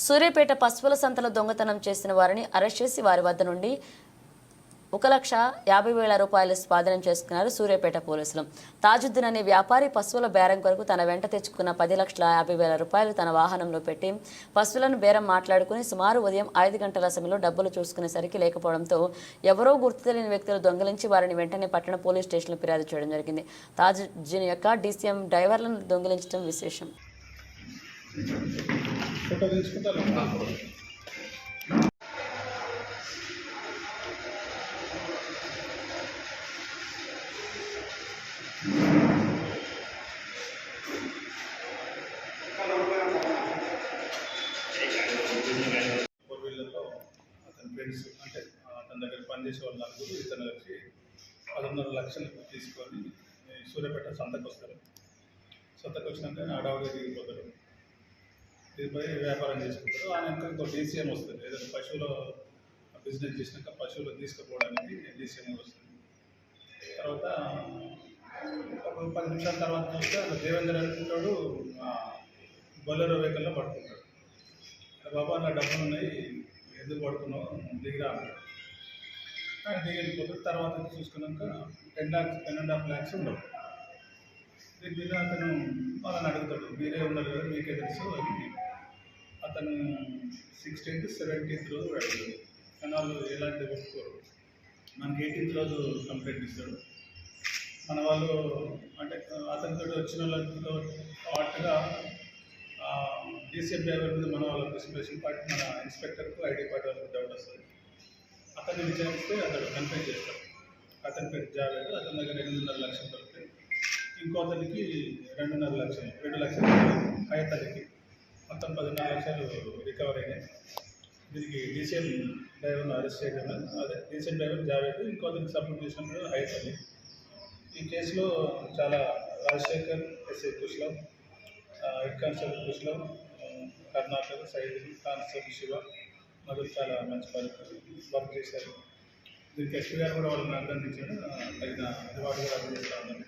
సూర్యాపేట పశువుల సంతలో దొంగతనం చేసిన వారిని అరెస్ట్ చేసి వారి వద్ద నుండి 1,50,000 రూపాయలు స్వాధీనం చేసుకున్నారు సూర్యాపేట పోలీసులు. తాజుద్దీన్ అనే వ్యాపారి పశువుల బేరం కొరకు తన వెంట తెచ్చుకున్న 10,50,000 రూపాయలు తన వాహనంలో పెట్టి పశువులను బేరం మాట్లాడుకుని సుమారు ఉదయం 5 గంటల సమయంలో డబ్బులు చూసుకునేసరికి లేకపోవడంతో ఎవరో గుర్తు తెలియని వ్యక్తులు దొంగిలించి వారిని వెంటనే పట్టణ పోలీస్ స్టేషన్లో ఫిర్యాదు చేయడం జరిగింది. తాజుద్దీన్ యొక్క డీసీఎం డ్రైవర్లను దొంగిలించడం విశేషం. అతని ఫ్రెండ్స్ అంటే అతని దగ్గర పనిచేసే వాళ్ళు నలుగురు ఇతను వచ్చి 11.5 లక్షలు తీసుకొని సూర్యాపేట సంతకు వస్తారు. సంతకు వచ్చినాక అడవులు దిగిపోతారు. దిగిపోయి వ్యాపారం చేసుకుంటారు. ఆయన ఇంకా ఇంకో డీసీఎం వస్తుంది. ఏదైనా పశువుల బిజినెస్ చేసినాక పశువులు తీసుకుపోవడానికి డీసీఎం వస్తుంది. తర్వాత ఒక 10 నిమిషాల తర్వాత చూస్తే దేవేంద్ర అనుకుంటాడు బొలెరో వెహికల్లో పడుకుంటాడు. బాబా నా డబ్బులు ఉన్నాయి, ఎందుకు పడుతున్నావు, దిగిరా అంటాడు. దిగి వెళ్ళిపోతాడు. తర్వాత చూసుకున్నాక 10.5 lakhs ఉండవు. దీని మీద అతను వాళ్ళని అడుగుతాడు, మీరే ఉన్నారు కదా, మీకే తెలుసు అని. అతను 16th 17th రోజు అడుగుతాడు. కానీ వాళ్ళు ఎలాంటి ఒప్పుకోరు. మనకి 18th రోజు కంప్లైంట్ ఇస్తాడు. మన వాళ్ళు అంటే అతనితో వచ్చిన వాళ్ళతో పాటుగా డీసీఎం డ్రైవర్ మీద మన వాళ్ళకి స్పెషల్ పార్టీ మన ఇన్స్పెక్టర్కు ఐడి కార్డు వాళ్ళకి డౌట్ వస్తుంది. అతన్ని విచారిస్తే అతడు కన్ఫైన్ చేస్తాడు. అతని పేరు జావేద్. అతని దగ్గర 8.5 లక్షలు దొరుకుతాయి. ఇంకో అతనికి 2 లక్షలు హయత్ అలీకి మొత్తం 14 లక్షలు రికవర్ అయినాయి. దీనికి డీసీఎం డ్రైవర్ను అరెస్ట్ చేయడం. అదే డీసీఎం డ్రైవర్ జావేద్, ఇంకో అతనికి సపోర్ట్ చేసిన హయత్ అలీ. ఈ కేసులో చాలా రాజశేఖర్, ఎస్ఐ కుష్లం, హెడ్ కానిస్టేబుల్ కుష్లం, కర్ణాటక సైడ్ కానిస్టేబుల్ శివ మొదలు చాలా మంచి వర్క్ చేశారు. దీనికి ఎస్పీ గారు కూడా వాళ్ళని అభినందించారు. తగిన రివార్డు కూడా అందజేస్తూ ఉన్నారు.